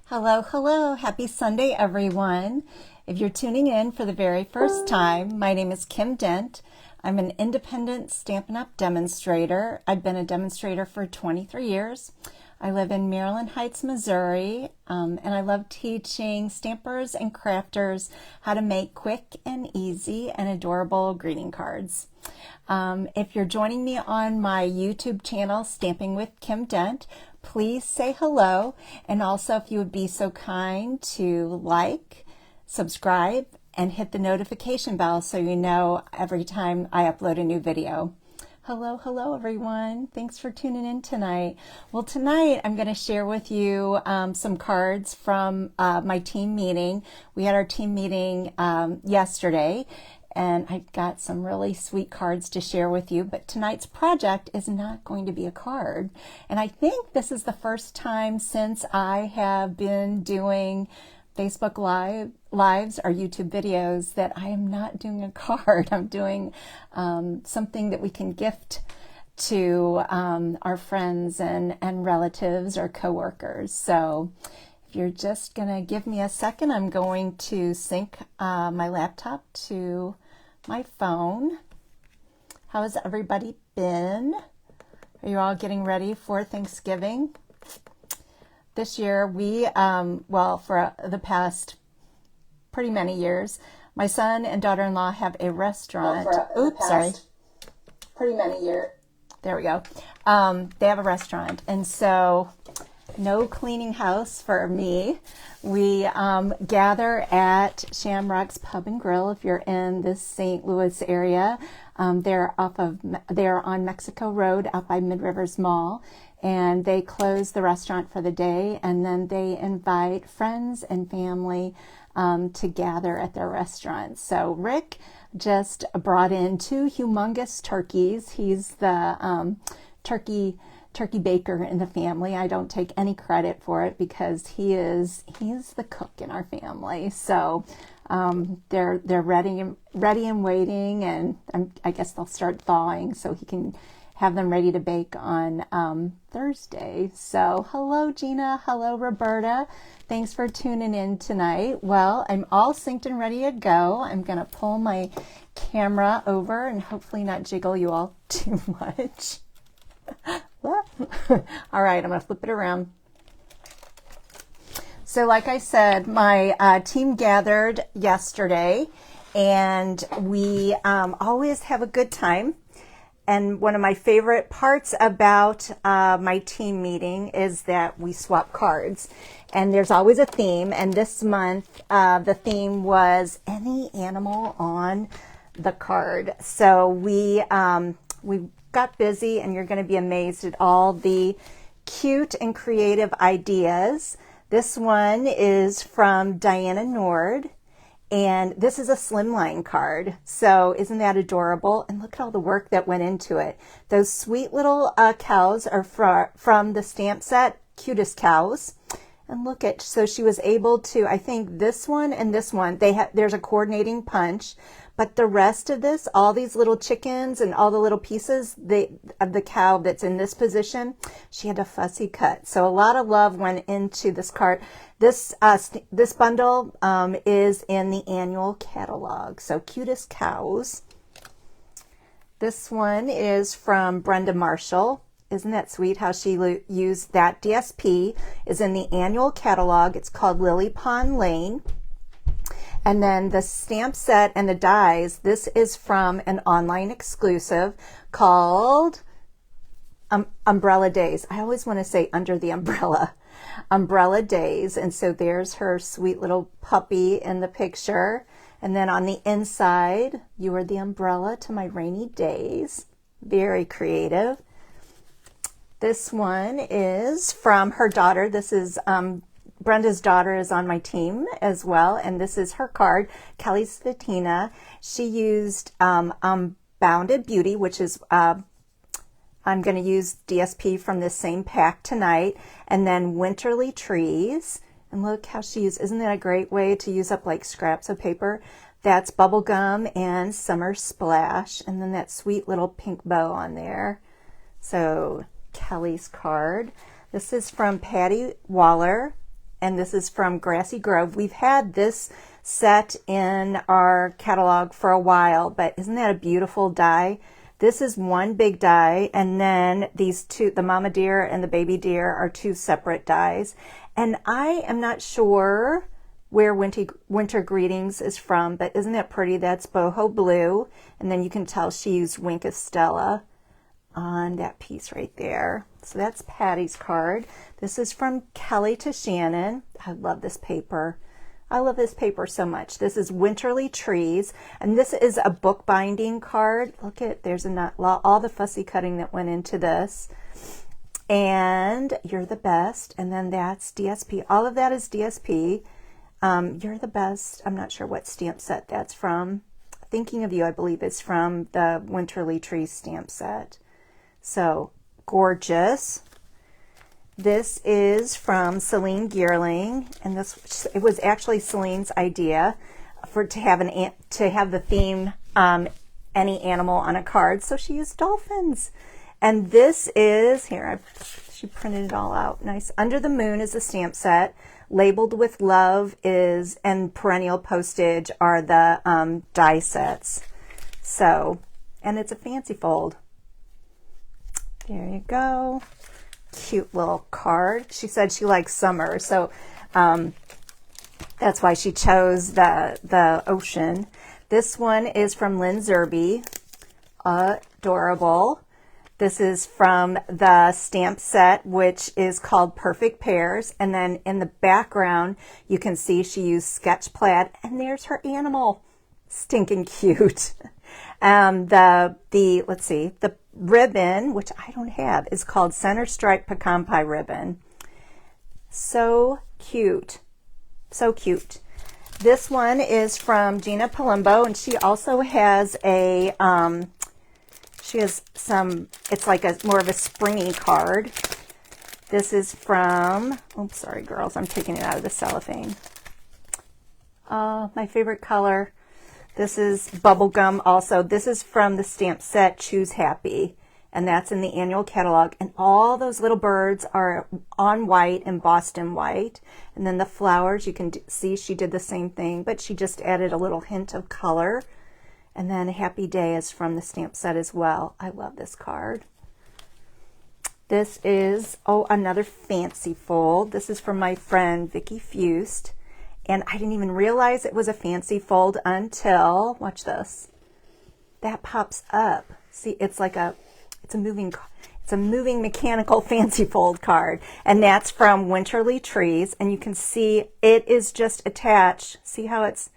Hello, hello. Happy Sunday, everyone. If you're tuning in for the very first time, my name is Kim Dent. I'm an independent Stampin' Up! Demonstrator. I've been a demonstrator for 23 years. I live in Maryland Heights, Missouri, and I love teaching stampers and crafters how to make quick and easy and adorable greeting cards. If you're joining me on my YouTube channel, Stamping with Kim Dent, please say hello, and also if you would be so kind to like, subscribe, and hit the notification bell so you know every time I upload a new video. Hello, hello everyone. Thanks for tuning in tonight. Well, tonight I'm going to share with you some cards from my team meeting. We had our team meeting yesterday, and I've got some really sweet cards to share with you, but tonight's project is not going to be a card. And I think this is the first time since I have been doing Facebook lives or YouTube videos that I am not doing a card. I'm doing something that we can gift to our friends and relatives or coworkers. So if you're just gonna give me a second, I'm going to sync my laptop to my phone. How has everybody been? Are you all getting ready for Thanksgiving? This year we, well, for the past pretty many years, my son and daughter-in-law have a restaurant. Pretty many years. There we go. They have a restaurant, and so no cleaning house for me. We gather at Shamrock's Pub and Grill if you're in the St. Louis area. They're on Mexico Road out by Mid Rivers Mall, and they close the restaurant for the day, and then they invite friends and family to gather at their restaurant. So Rick just brought in two humongous turkeys. He's the turkey baker in the family. I don't take any credit for it because he's the cook in our family. So they're ready and waiting, and I guess they'll start thawing so he can have them ready to bake on Thursday. So hello Gina, hello Roberta. Thanks for tuning in tonight. Well, I'm all synced and ready to go. I'm gonna pull my camera over and hopefully not jiggle you all too much. All right, I'm gonna flip it around. So like I said, my team gathered yesterday, and we always have a good time. And one of my favorite parts about my team meeting is that we swap cards. And there's always a theme. And this month, the theme was any animal on the card. So we got busy, and you're going to be amazed at all the cute and creative ideas. This one is from Diana Nord. And this is a slimline card. So isn't that adorable? And look at all the work that went into it. Those sweet little cows are from the stamp set, Cutest Cows. And look at, so she was able to, I think this one and this one, there's a coordinating punch. But the rest of this, all these little chickens and all the little pieces of the cow that's in this position, she had a fussy cut. So a lot of love went into this card. This bundle is in the annual catalog. So Cutest Cows. This one is from Brenda Marshall. Isn't that sweet how she used that? DSP is in the annual catalog. It's called Lily Pond Lane. And then the stamp set and the dies, this is from an online exclusive called Umbrella Days. I always want to say Under the Umbrella. Umbrella Days. And so there's her sweet little puppy in the picture. And then on the inside, you are the umbrella to my rainy days. Very creative. This one is from her daughter. This is Brenda's daughter is on my team as well, and this is her card, Kelly Svetina. She used Bounded Beauty, which is, I'm going to use DSP from this same pack tonight, and then Winterly Trees. And look how she used, isn't that a great way to use up like scraps of paper? That's Bubblegum and Summer Splash, and then that sweet little pink bow on there. So Kelly's card. This is from Patty Waller. and this is from Grassy Grove. We've had this set in our catalog for a while, but isn't that a beautiful die? This is one big die, and then these two, the mama deer and the baby deer, are two separate dies. And I am not sure where Winter Greetings is from, but isn't that pretty? That's boho blue, and then you can tell she used Wink of Stella on that piece right there. So that's Patty's card. This is from Kelly to Shannon. I love this paper. I love this paper so much. This is Winterly Trees, and this is a bookbinding card. Look at, there's all the fussy cutting that went into this. And You're the Best, and then that's DSP. All of that is DSP. You're the Best. I'm not sure what stamp set that's from. Thinking of You, I believe, is from the Winterly Trees stamp set. So gorgeous. This is from Celine Gearling, and it was actually Celine's idea to have the theme any animal on a card, so she used dolphins. And this is she printed it all out nice. Under the Moon is the stamp set. Labeled with Love and Perennial Postage are the die sets. So, and it's a fancy fold. There you go. Cute little card. She said she likes summer, so that's why she chose the ocean. This one is from Lynn Zerby. Adorable. This is from the stamp set, which is called Perfect Pairs. And then in the background, you can see she used sketch plaid, and there's her animal. Stinking cute. Let's see, the ribbon, which I don't have, is called Center Stripe Pecan Pie Ribbon. So cute. So cute. This one is from Gina Palumbo, and she also has it's like more of a springy card. This is from, oops, sorry girls, I'm taking it out of the cellophane. My favorite color. This is bubblegum also. This is from the stamp set Choose Happy, and that's in the annual catalog. And all those little birds are on white, embossed in white. And then the flowers, you can see she did the same thing, but she just added a little hint of color. And then Happy Day is from the stamp set as well. I love this card. This is, another fancy fold. This is from my friend Vicki Fust. And I didn't even realize it was a fancy fold until, watch this, that pops up. See, it's a moving mechanical fancy fold card. And that's from Winterly Trees. And you can see it is just attached. See how it's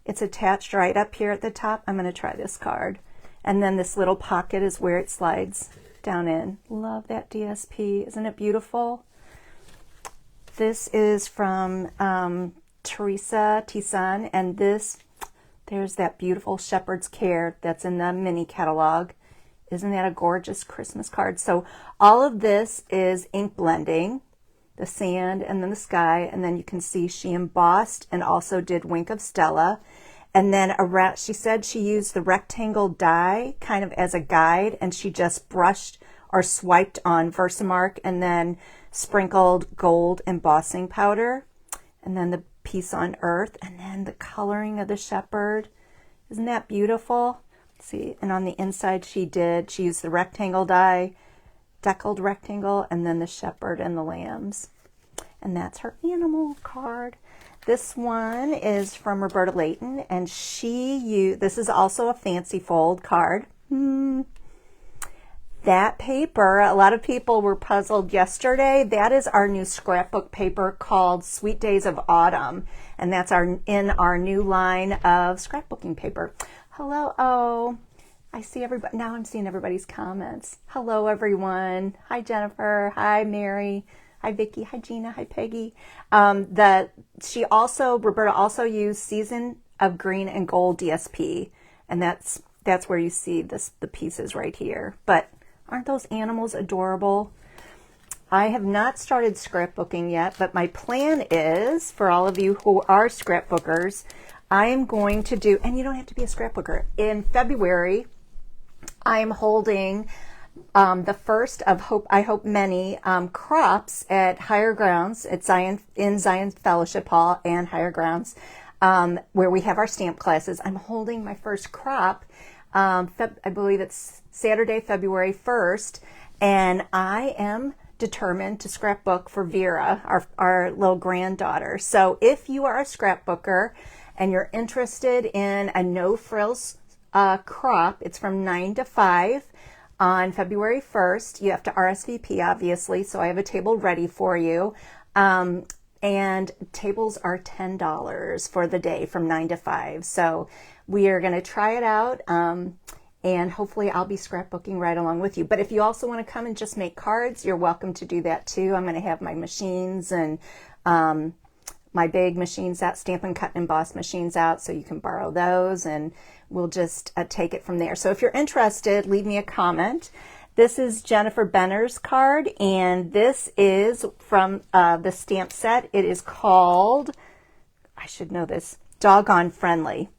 attached right up here at the top? I'm going to try this card. And then this little pocket is where it slides down in. Love that DSP. Isn't it beautiful? This is from Teresa Tisan, and there's that beautiful Shepherd's Care that's in the mini catalog. Isn't that a gorgeous Christmas card? So all of this is ink blending, the sand and then the sky, and then you can see she embossed and also did Wink of Stella. And then she said she used the rectangle die kind of as a guide, and she just brushed or swiped on Versamark and then sprinkled gold embossing powder. And then the piece on earth, and then the coloring of the shepherd. Isn't that beautiful? See, and on the inside she used the rectangle die, deckled rectangle, and then the shepherd and the lambs. And that's her animal card. This one is from Roberta Layton, and this is also a fancy fold card. That paper, a lot of people were puzzled yesterday. That is our new scrapbook paper called Sweet Days of Autumn. And that's in our new line of scrapbooking paper. Hello. I see everybody. Now I'm seeing everybody's comments. Hello, everyone. Hi, Jennifer. Hi, Mary. Hi, Vicki. Hi, Gina. Hi, Peggy. Roberta also used Season of Green and Gold DSP. And that's where you see the pieces right here. But aren't those animals adorable? I have not started scrapbooking yet, but my plan is, for all of you who are scrapbookers, I am going to do, and you don't have to be a scrapbooker, in February, I am holding the first of I hope many crops at Higher Grounds at in Zion Fellowship Hall and Higher Grounds, where we have our stamp classes. I'm holding my first crop. I believe it's Saturday, February 1st, and I am determined to scrapbook for Vera, our little granddaughter. So if you are a scrapbooker and you're interested in a no frills crop, it's from 9 to 5 on February 1st. You have to RSVP, obviously, so I have a table ready for you. And tables are $10 for the day from 9 to 5. So we are going to try it out. And hopefully I'll be scrapbooking right along with you. But if you also want to come and just make cards, you're welcome to do that too. I'm going to have my machines and my big machines out, Stampin' Cut and Emboss machines out, so you can borrow those, and we'll just take it from there. So if you're interested, leave me a comment. This is Jennifer Benner's card, and this is from the stamp set. It is called, I should know this, Doggone Friendly.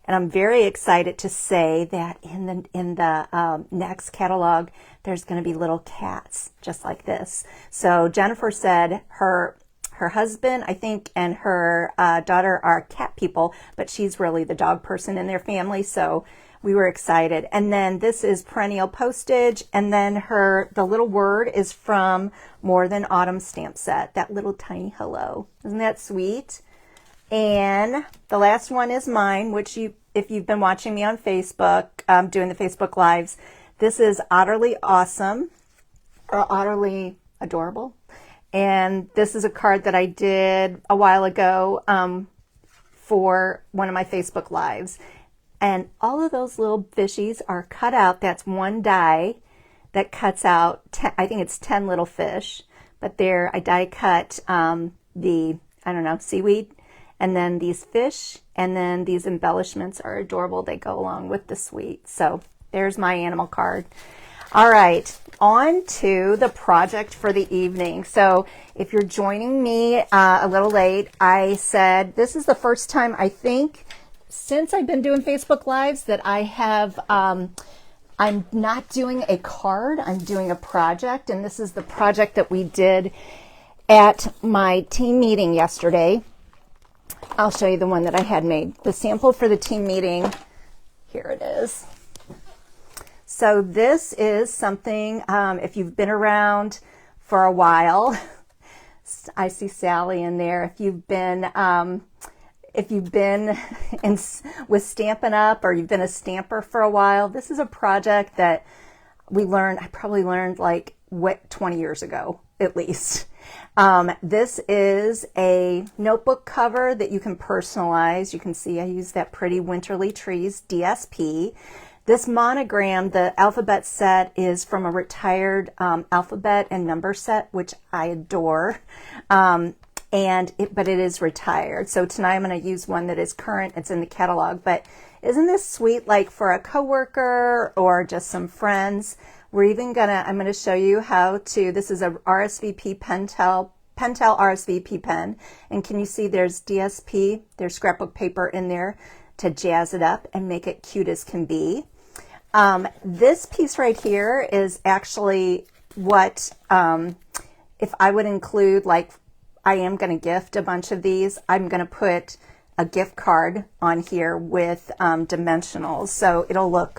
And I'm very excited to say that in the next catalog, there's going to be little cats just like this. So Jennifer said her husband, I think, and her daughter are cat people, but she's really the dog person in their family. So we were excited. And then this is Perennial Postage. And then the little word is from More Than Autumn stamp set. That little tiny hello. Isn't that sweet? And the last one is mine, which if you've been watching me on Facebook, doing the Facebook Lives, this is Utterly Awesome, or Utterly Adorable. And this is a card that I did a while ago for one of my Facebook Lives. And all of those little fishies are cut out. That's one die that cuts out, I think it's 10 little fish. But I die cut seaweed. And then these fish, and then these embellishments are adorable. They go along with the sweet. So there's my animal card. All right, on to the project for the evening. So if you're joining me a little late, I said this is the first time, I think, since I've been doing Facebook Lives that I have, I'm not doing a card, I'm doing a project. And this is the project that we did at my team meeting yesterday. I'll show you the one that I had made. The sample for the team meeting, here it is. So this is something, if you've been around for a while, I see Sally in there. If you've been with Stampin' Up, or you've been a stamper for a while, this is a project that I probably learned like 20 years ago, at least. This is a notebook cover that you can personalize. You can see I use that pretty Winterly Trees DSP. This monogram, the alphabet set, is from a retired alphabet and number set, which I adore. But it is retired. So tonight I'm going to use one that is current. It's in the catalog. But isn't this sweet, like for a coworker or just some friends? I'm going to show you how to, this is a RSVP Pentel RSVP pen. And can you see there's DSP, there's scrapbook paper in there to jazz it up and make it cute as can be. This piece right here is actually what, if I would include, like, I am going to gift a bunch of these, I'm going to put a gift card on here with dimensionals. So it'll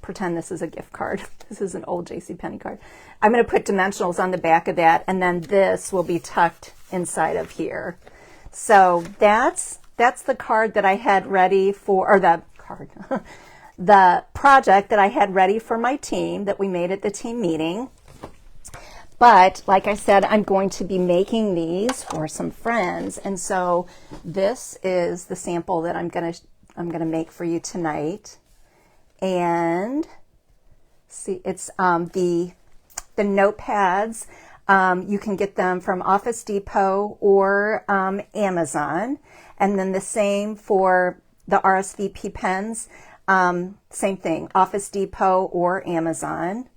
pretend this is a gift card. This is an old JCPenney card. I'm going to put dimensionals on the back of that, and then this will be tucked inside of here. So that's the card that I had ready for, or the card, the project that I had ready for my team that we made at the team meeting. But like I said, I'm going to be making these for some friends, and so this is the sample that I'm going to make for you tonight. And see, it's the notepads. You can get them from Office Depot or Amazon. And then the same for the RSVP pens. Same thing, Office Depot or Amazon.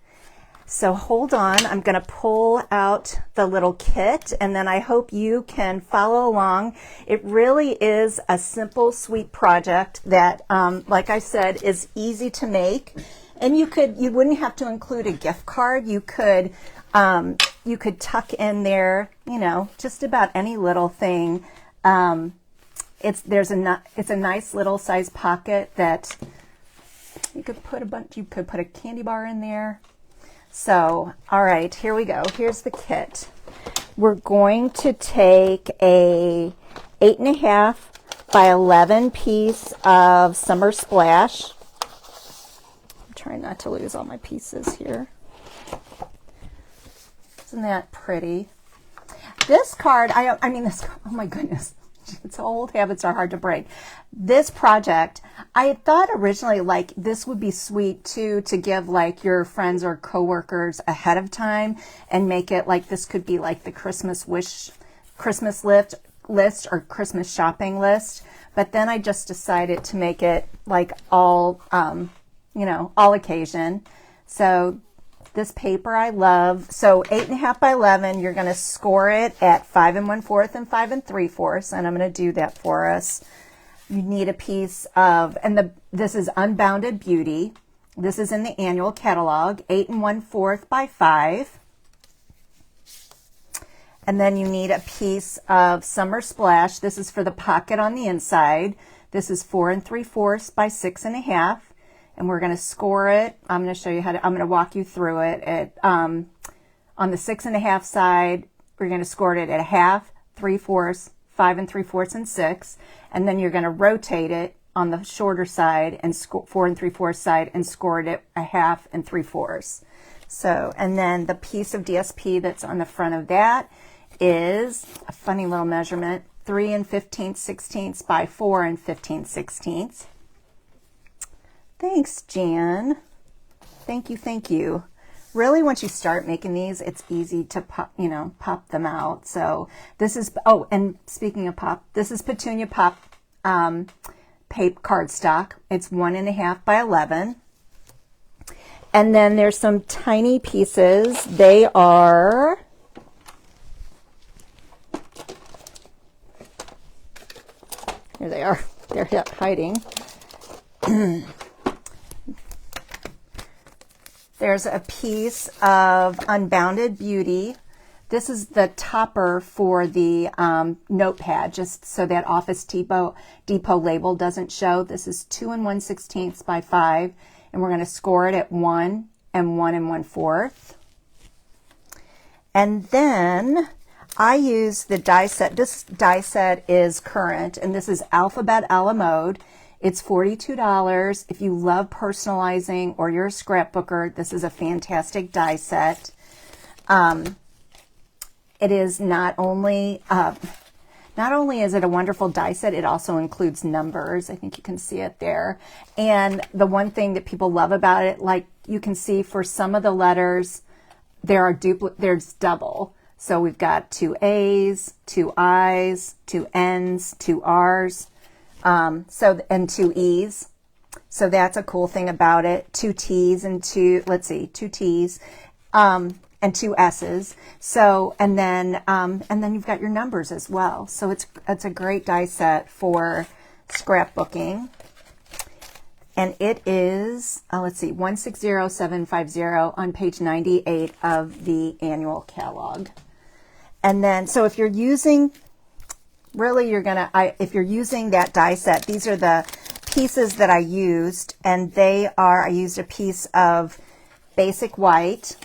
So hold on, I'm going to pull out the little kit, and then I hope you can follow along. It really is a simple, sweet project that, like I said, is easy to make. And you wouldn't have to include a gift card. You could tuck in there, you know, just about any little thing. It's a nice little size pocket that you could put a candy bar in there. So, all right, here we go. Here's the kit. We're going to take a 8.5 by 11 piece of Summer Splash. I'm trying not to lose all my pieces here. Isn't that pretty? This card, oh my goodness. It's old habits are hard to break. This project, I thought originally like this would be sweet too, to give like your friends or coworkers ahead of time and make it like this could be like the Christmas list or Christmas shopping list. But then I just decided to make it like all occasion. So this paper I love. So 8.5 by 11, you're going to score it at 5 1/4 and 5 3/4. And I'm going to do that for us. You need a piece of, this is Unbounded Beauty. This is in the annual catalog, 8 1/4 by 5. And then you need a piece of Summer Splash. This is for the pocket on the inside. This is 4 3/4 by 6.5. And we're going to score it. I'm going to show you I'm going to walk you through it. On the 6.5 side, we're going to score it at 1/2, 3/4, 5 3/4, and 6. And then you're going to rotate it on the shorter side and 4 3/4 side and score it at 1/2 and 3/4. So, and then the piece of DSP that's on the front of that is a funny little measurement, 3 15/16 by 4 15/16. Thanks, Jan. Thank you. Really, once you start making these, it's easy to pop them out. So this is, and speaking of pop, this is Petunia Pop paper cardstock. It's 1.5 by 11. And then there's some tiny pieces. They are, here they are. They're hiding. There's a piece of Unbounded Beauty. This is the topper for the notepad, just so that Office Depot label doesn't show. This is 2 1/16 by 5, and we're going to score it at 1 and 1 1/4. And then I use the die set. This die set is current, and this is Alphabet a la Mode. It's $42. If you love personalizing or you're a scrapbooker, this is a fantastic die set. It is not only is it a wonderful die set, it also includes numbers. I think you can see it there. And the one thing that people love about it, like you can see for some of the letters, there's double. So we've got 2 A's, 2 I's, 2 N's, 2 R's. And 2 E's. So that's a cool thing about it. 2 T's and 2 T's, and 2 S's. So, and then you've got your numbers as well. So it's a great die set for scrapbooking. And it is, 160750 on page 98 of the annual catalog. And then, so if you're using, if you're using that die set, these are the pieces that I used, and I used a piece of Basic White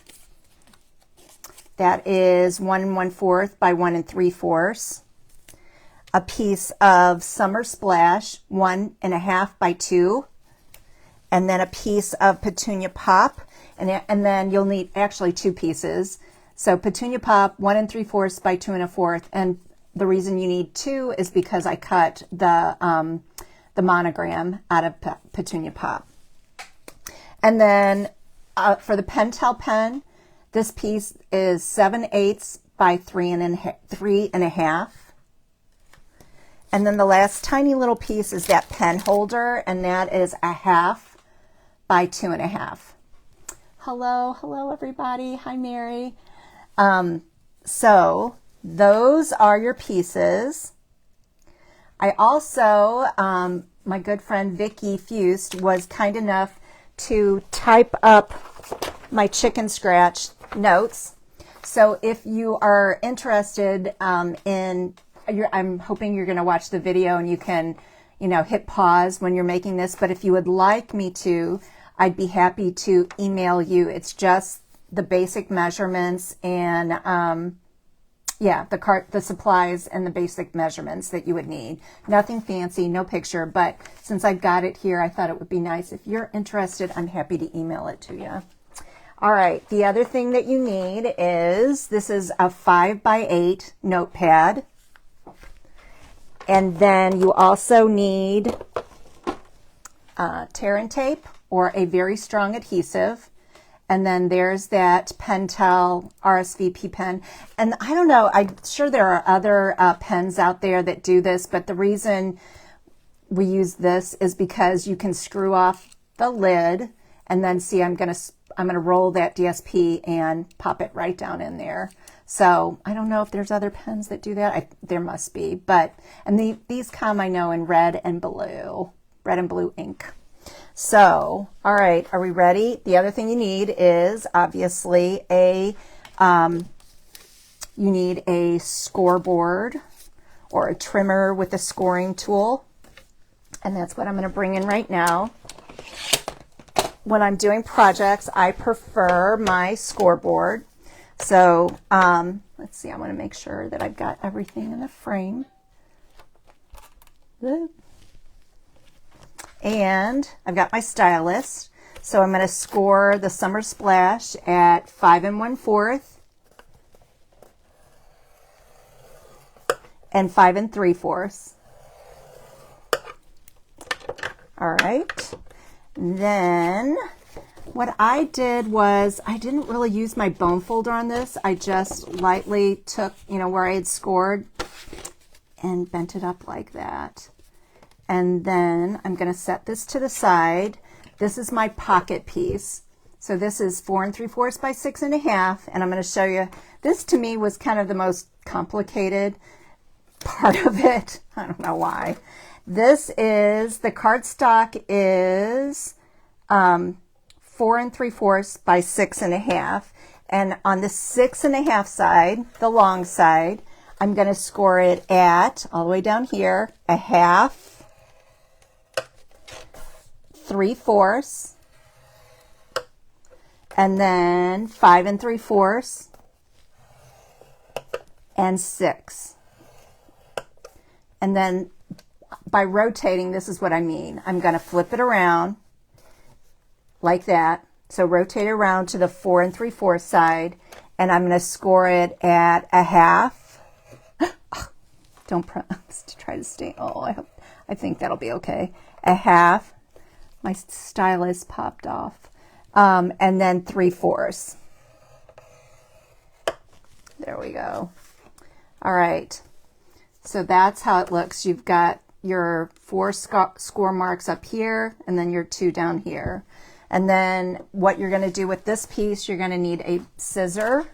that is 1 1/4 by 1 3/4, a piece of Summer Splash 1.5 by 2, and then a piece of Petunia Pop, and then you'll need actually 2 pieces. So Petunia Pop 1 3/4 by 2 1/4, and the reason you need 2 is because I cut the monogram out of Petunia Pop. And then for the Pentel pen, this piece is 7/8 by 3.5. And then the last tiny little piece is that pen holder, and that is 1/2 by 2.5. Hello everybody. Hi, Mary. So those are your pieces. I also, my good friend Vicki Fust was kind enough to type up my chicken scratch notes. So if you are interested I'm hoping you're going to watch the video and you can, hit pause when you're making this. But if you would like me to, I'd be happy to email you. It's just the basic measurements and, the supplies and the basic measurements that you would need. Nothing fancy, no picture, but since I've got it here, I thought it would be nice. If you're interested, I'm happy to email it to you. All right, the other thing that you need is, this is a 5x8 notepad. And then you also need tear and tape or a very strong adhesive. And then there's that Pentel RSVP pen. And I don't know, I'm sure there are other pens out there that do this, but the reason we use this is because you can screw off the lid and then see, I'm gonna roll that DSP and pop it right down in there. So I don't know if there's other pens that do that. There must be, and these come, I know, in red and blue ink. So, all right, are we ready? The other thing you need is obviously you need a scoreboard or a trimmer with a scoring tool. And that's what I'm going to bring in right now. When I'm doing projects, I prefer my scoreboard. So, let's see, I want to make sure that I've got everything in the frame. And I've got my stylus. So I'm going to score the Summer Splash at 5 1/4 and 5 3/4. All right. Then what I did was I didn't really use my bone folder on this. I just lightly took, where I had scored and bent it up like that. And then I'm going to set this to the side. This is my pocket piece. So this is 4 3/4 by 6 1/2. And I'm going to show you, this to me was kind of the most complicated part of it. I don't know why. This is, the cardstock is 4 3/4 by 6 1/2. And on the 6 1/2 side, the long side, I'm going to score it at, all the way down here, 1/2, 3/4, and then 5 3/4, and 6. And then by rotating, this is what I mean. I'm going to flip it around like that. So rotate it around to the 4 3/4 side, and I'm going to score it at 1/2. Don't press to try to stay. Oh, I think that'll be okay. 1/2. My stylus popped off. And then 3/4. There we go. All right. So that's how it looks. You've got your 4 score marks up here, and then your 2 down here. And then what you're going to do with this piece, you're going to need a scissor.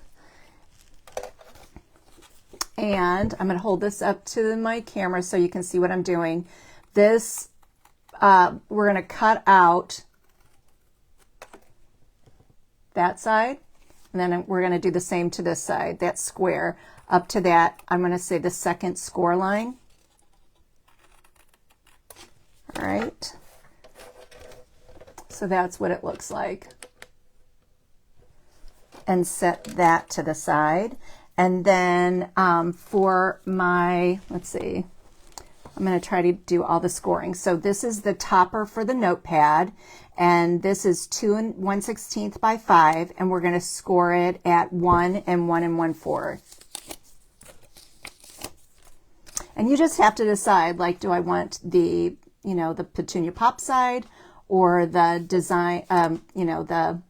And I'm going to hold this up to my camera so you can see what I'm doing. This, we're going to cut out that side, and then we're going to do the same to this side, that square. Up to that, I'm going to say the second score line. All right. So that's what it looks like. And set that to the side. And then for my, let's see, I'm going to try to do all the scoring. So this is the topper for the notepad, and this is 2 1/16 by 5, and we're going to score it at 1 1/4. And you just have to decide, like, do I want the, the Petunia Pop side, or the design, the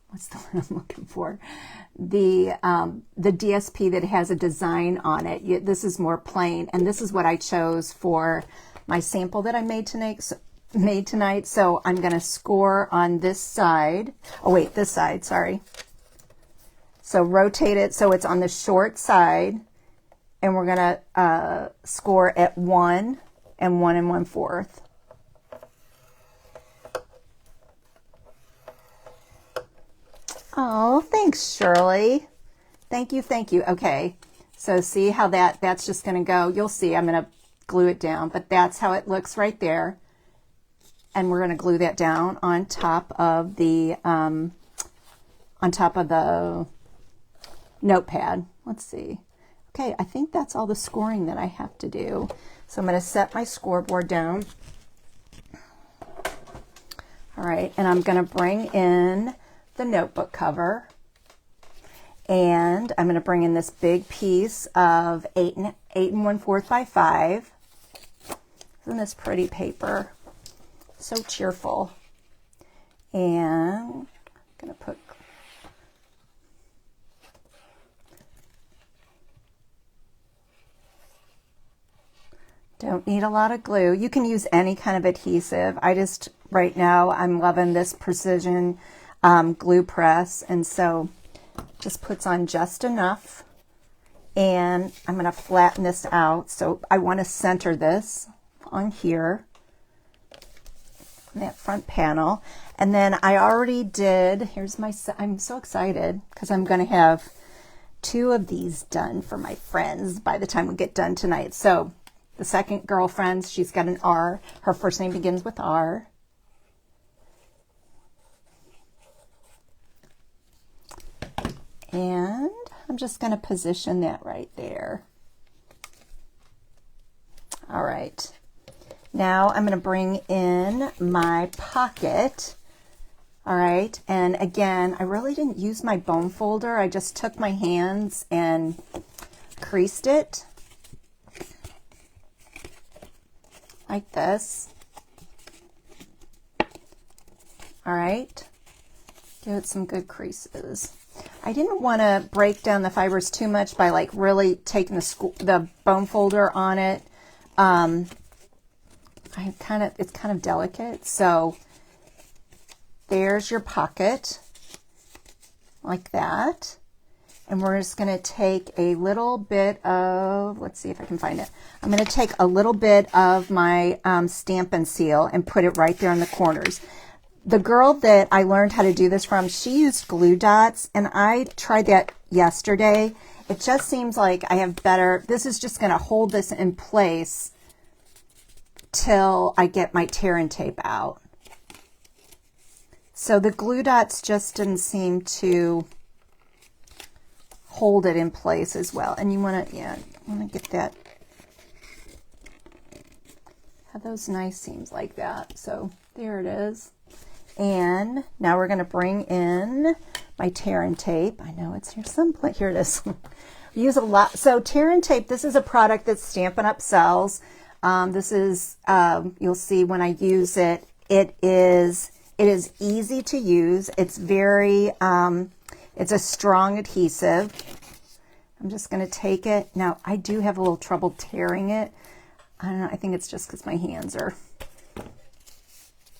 what's the word I'm looking for? The DSP that has a design on it. This is more plain, and this is what I chose for my sample that I made tonight. So I'm going to score on this side. Oh wait, this side, sorry. So rotate it so it's on the short side, and we're going to score at 1 1/4. Oh, thanks, Shirley. Thank you, thank you. Okay, so see how that's just going to go. You'll see, I'm going to glue it down, but that's how it looks right there. And we're going to glue that down on top of the notepad. Let's see. Okay, I think that's all the scoring that I have to do. So I'm going to set my scoreboard down. All right, and I'm going to bring in the notebook cover. And I'm going to bring in this big piece of 8 1/4 by 5. Isn't this pretty paper? So cheerful. And I'm going to put don't need a lot of glue. You can use any kind of adhesive. Right now, I'm loving this precision glue press. And so just puts on just enough. And I'm going to flatten this out. So I want to center this on here, on that front panel. And then I already did, I'm so excited because I'm going to have 2 of these done for my friends by the time we get done tonight. So the second girlfriend, she's got an R. Her first name begins with R. And I'm just going to position that right there. All right. Now I'm going to bring in my pocket. All right. And again, I really didn't use my bone folder. I just took my hands and creased it like this. All right. Give it some good creases. I didn't want to break down the fibers too much by like really taking the bone folder on it. It's kind of delicate. So there's your pocket like that. And we're just going to take a little bit of, let's see if I can find it. I'm going to take a little bit of my Stampin' seal and put it right there in the corners. The girl that I learned how to do this from, she used glue dots, and I tried that yesterday. It just seems like I have better, this is just going to hold this in place till I get my tear and tape out. So the glue dots just didn't seem to hold it in place as well. And you want to, yeah, you want to get that, have those nice seams like that. So there it is. And now we're going to bring in my tear and tape. I know it's here someplace. Here it is. We use a lot. So tear and tape, this is a product that Stampin' Up! Sells. This is, you'll see when I use it, it is easy to use. It's very, it's a strong adhesive. I'm just going to take it. Now, I do have a little trouble tearing it. I don't know. I think it's just because my hands are,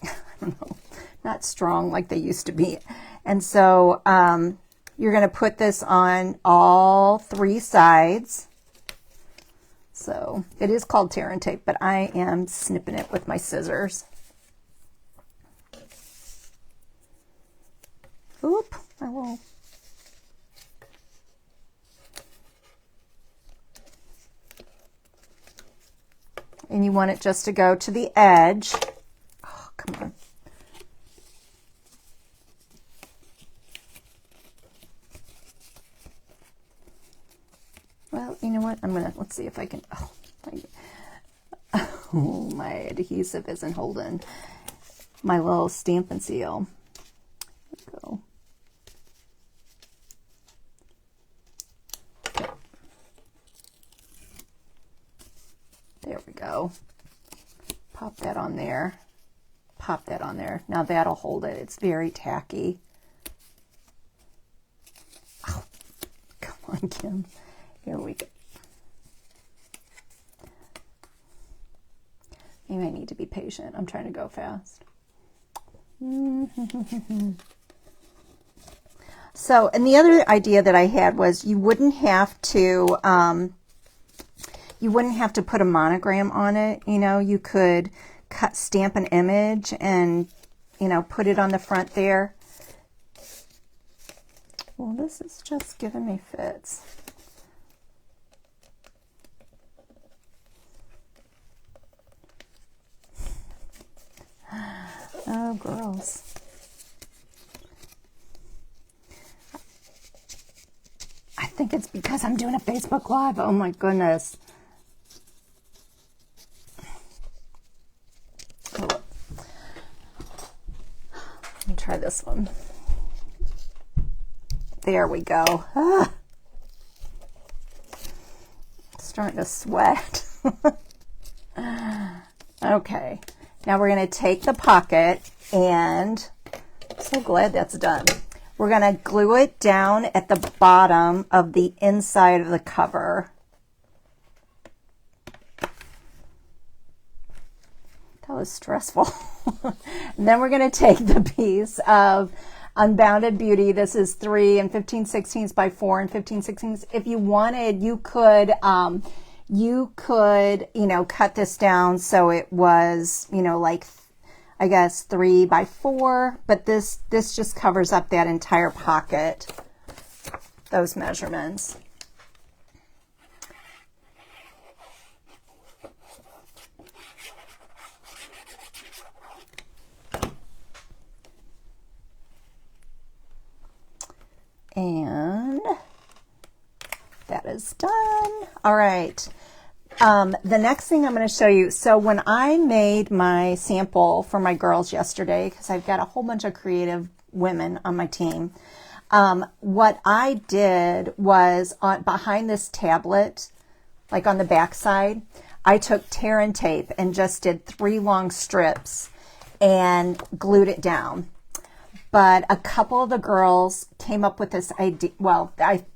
I don't know, not strong like they used to be. And so you're going to put this on all 3 sides. So it is called tear and tape, but I am snipping it with my scissors. Oop, I will. And you want it just to go to the edge. Oh, come on. Well, you know what? Let's see if I can, my adhesive isn't holding my little Stampin' seal. There we go. Okay. There we go. Pop that on there. Pop that on there. Now that'll hold it. It's very tacky. Oh, come on, Kim. Here we go. Maybe I need to be patient. I'm trying to go fast. So, and the other idea that I had was you wouldn't have to put a monogram on it. You know, you could stamp an image and, you know, put it on the front there. Well, this is just giving me fits. Oh, girls. I think it's because I'm doing a Facebook Live. Oh my goodness. Oh. Let me try this one. There we go. Ah. Starting to sweat. Okay. Now we're going to take the pocket, and I'm so glad that's done. We're going to glue it down at the bottom of the inside of the cover. That was stressful. And then we're going to take the piece of Unbounded Beauty. This is 3 and 15/16 by 4 and 15/16. If you wanted, you could, cut this down so it was, like, I guess 3 by 4, but this just covers up that entire pocket, those measurements. And that is done. All right. The next thing I'm going to show you, so when I made my sample for my girls yesterday, because I've got a whole bunch of creative women on my team, what I did was behind this tablet, like on the back side, I took tear and tape and just did 3 long strips and glued it down. But a couple of the girls came up with this idea. Well,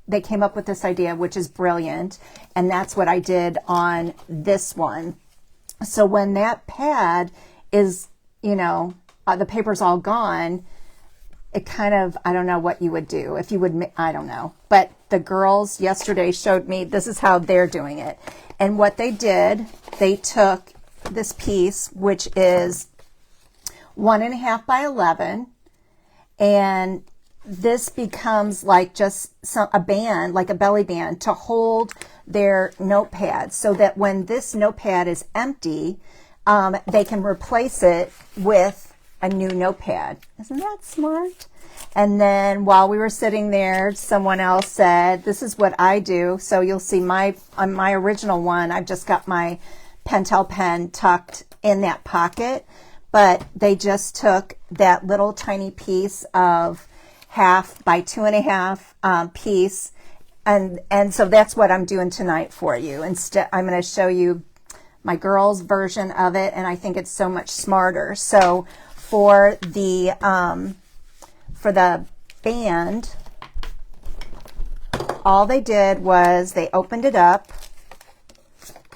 they came up with this idea, which is brilliant. And that's what I did on this one. So when that pad is, the paper's all gone, it kind of, I don't know what you would do. If you would, I don't know. But the girls yesterday showed me this is how they're doing it. And what they did, they took this piece, which is 1.5 by 11. And this becomes like just a band, like a belly band, to hold their notepad, so that when this notepad is empty, they can replace it with a new notepad. Isn't that smart? And then while we were sitting there, someone else said, this is what I do. So you'll see on my original one, I've just got my Pentel pen tucked in that pocket. But they just took that little tiny piece of 1/2 by 2.5 piece. And so that's what I'm doing tonight for you. Instead, I'm going to show you my girls' version of it. And I think it's so much smarter. So for the band, all they did was they opened it up.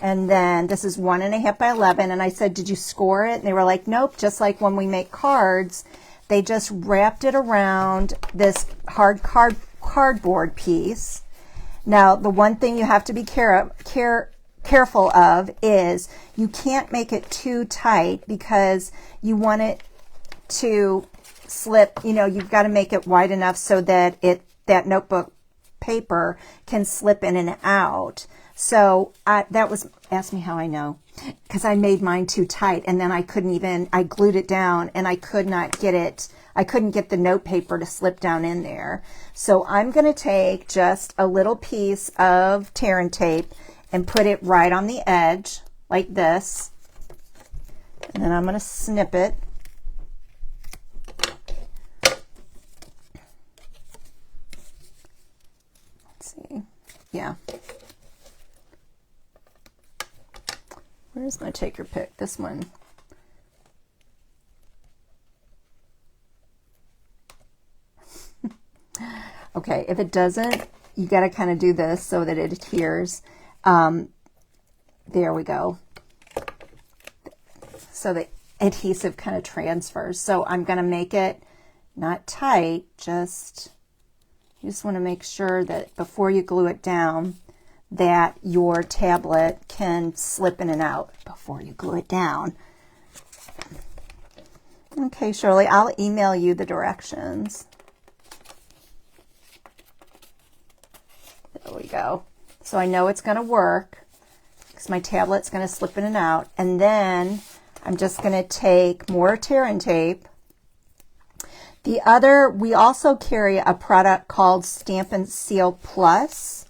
And then this is 1.5 by 11. And I said, did you score it? And they were like, nope. Just like when we make cards, they just wrapped it around this hard cardboard piece. Now, the one thing you have to be careful of is you can't make it too tight, because you want it to slip. You've got to make it wide enough so that that notebook paper can slip in and out. So that was, ask me how I know, because I made mine too tight, and then I glued it down, and I couldn't get the note paper to slip down in there. So I'm going to take just a little piece of tear and tape and put it right on the edge like this. And then I'm going to snip it. Let's see. Yeah. Where's my take your pick? This one. Okay, if it doesn't, you got to kind of do this so that it adheres. There we go. So the adhesive kind of transfers. So I'm going to make it not tight, you just want to make sure that before you glue it down, that your tablet can slip in and out before you glue it down. Okay, Shirley, I'll email you the directions. There we go. So I know it's going to work because my tablet's going to slip in and out. And then I'm just going to take more tear and tape. We also carry a product called Stampin' Seal Plus,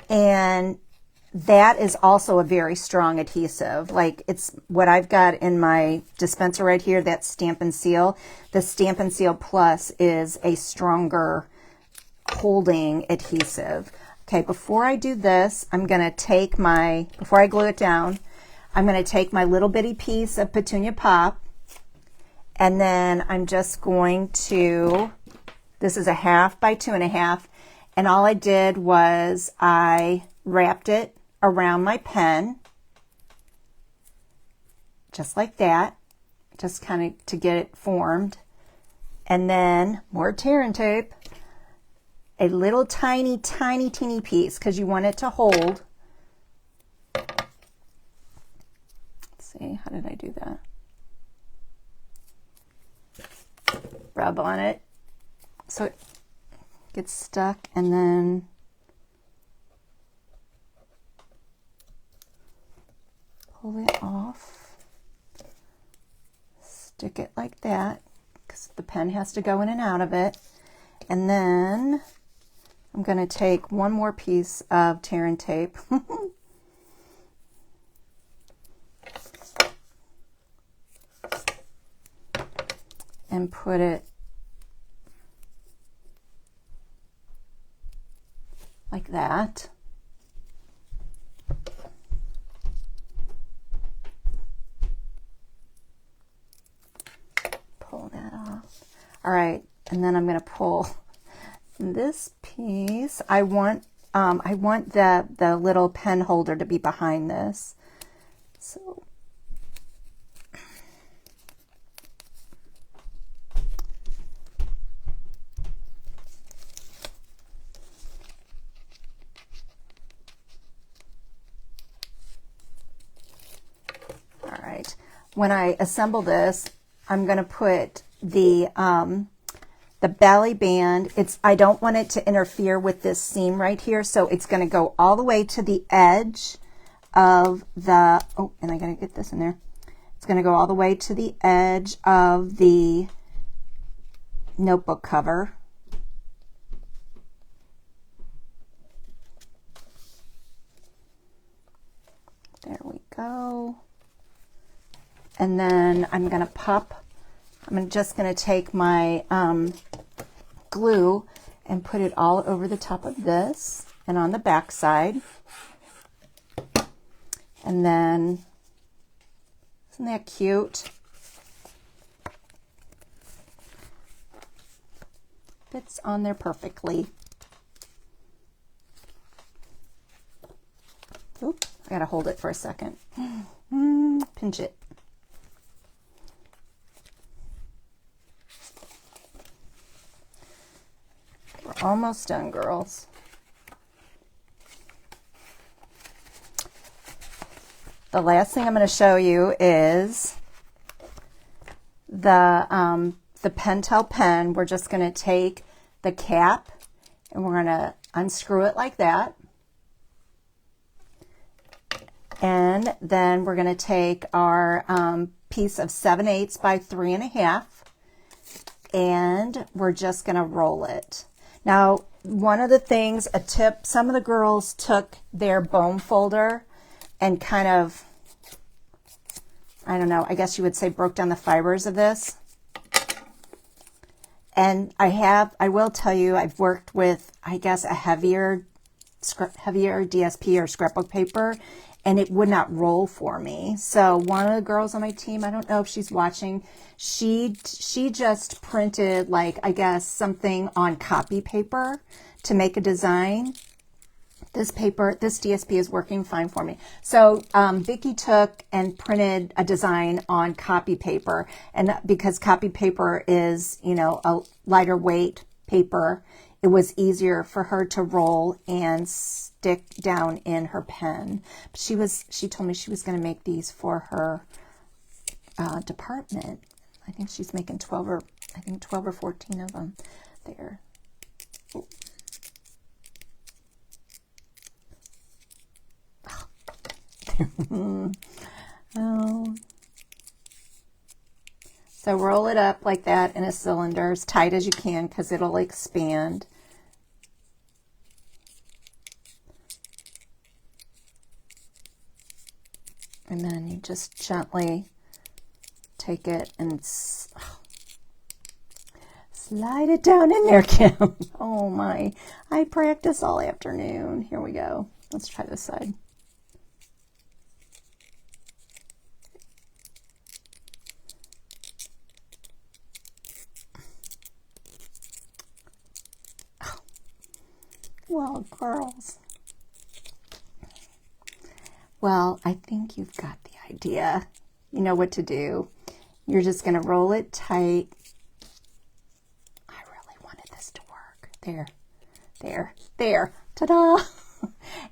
and that is also a very strong adhesive. Like, it's what I've got in my dispenser right here, that's Stampin' Seal. The Stampin' Seal Plus is a stronger holding adhesive. Okay, before I do this, I'm going to take before I glue it down, I'm going to take my little bitty piece of Petunia Pop, and then I'm just going to, this is a 1/2 by 2.5, and all I did was I wrapped it around my pen, just like that, just kind of to get it formed. And then more tear and tape, a little tiny, tiny, teeny piece, because you want it to hold. Let's see, how did I do that? Rub on it so it gets stuck, and then pull it off, stick it like that, because the pen has to go in and out of it. And then I'm going to take one more piece of tear and tape and put it like that. Pull that off. All right, and then I'm going to pull this piece. I want the little pen holder to be behind this. So when I assemble this, I'm going to put the belly band. I don't want it to interfere with this seam right here, so it's going to go all the way to the edge of the, oh, and I got to get this in there. It's going to go all the way to the edge of the notebook cover. There we go. And then I'm going to just going to take my glue and put it all over the top of this and on the back side. And then, isn't that cute? Fits on there perfectly. Oop, I gotta hold it for a second. Pinch it. We're almost done, girls. The last thing I'm going to show you is the Pentel pen. We're just going to take the cap and we're going to unscrew it like that. And then we're going to take our piece of 7/8 by 3.5 and we're just going to roll it. Now, one of the things, a tip, some of the girls took their bone folder and kind of, I don't know, I guess you would say broke down the fibers of this. And I will tell you, I've worked with, I guess, a heavier DSP or scrapbook paper, and it would not roll for me. So one of the girls on my team, I don't know if she's watching, she just printed, like, I guess, something on copy paper to make a design. This DSP is working fine for me. So Vicki took and printed a design on copy paper, and because copy paper is, you know, a lighter weight paper, it was easier for her to roll and stick down in her pen. She told me she was going to make these for her department. I think she's making 12 or 14 of them there. Ooh. Oh. So roll it up like that in a cylinder as tight as you can because it'll expand. And then you just gently take it and slide it down in there, Kim. Oh my, I practiced all afternoon. Here we go. Let's try this side. Oh. Well, girls. Well, I think you've got the idea. You know what to do. You're just going to roll it tight. I really wanted this to work. There, there, there. Ta-da!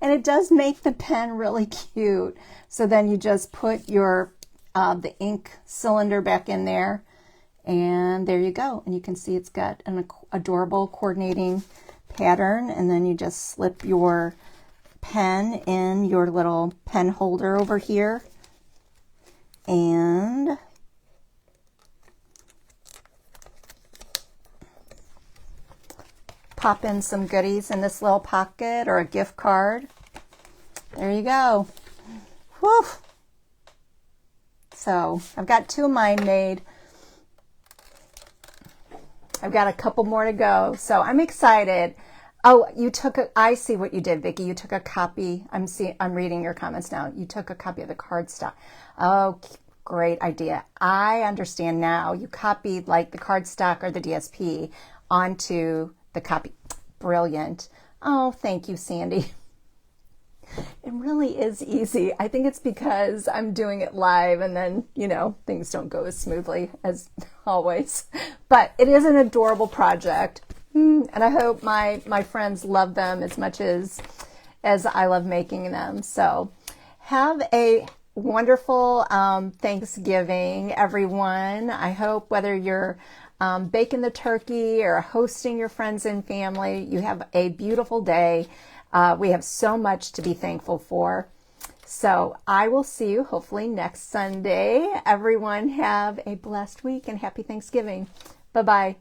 And it does make the pen really cute. So then you just put your the ink cylinder back in there. And there you go. And you can see it's got an adorable coordinating pattern. And then you just slip your pen in your little pen holder over here and pop in some goodies in this little pocket or a gift card. There you go. Whew. So I've got 2 of mine made. I've got a couple more to go, so I'm excited. Oh, you took I see what you did, Vicki. You took a copy. I'm reading your comments now. You took a copy of the cardstock. Oh, great idea. I understand now. You copied like the cardstock or the DSP onto the copy. Brilliant. Oh, thank you, Sandy. It really is easy. I think it's because I'm doing it live and then, you know, things don't go as smoothly as always. But it is an adorable project. And I hope my friends love them as much as I love making them. So have a wonderful Thanksgiving, everyone. I hope whether you're baking the turkey or hosting your friends and family, you have a beautiful day. We have so much to be thankful for. So I will see you hopefully next Sunday. Everyone have a blessed week and happy Thanksgiving. Bye-bye.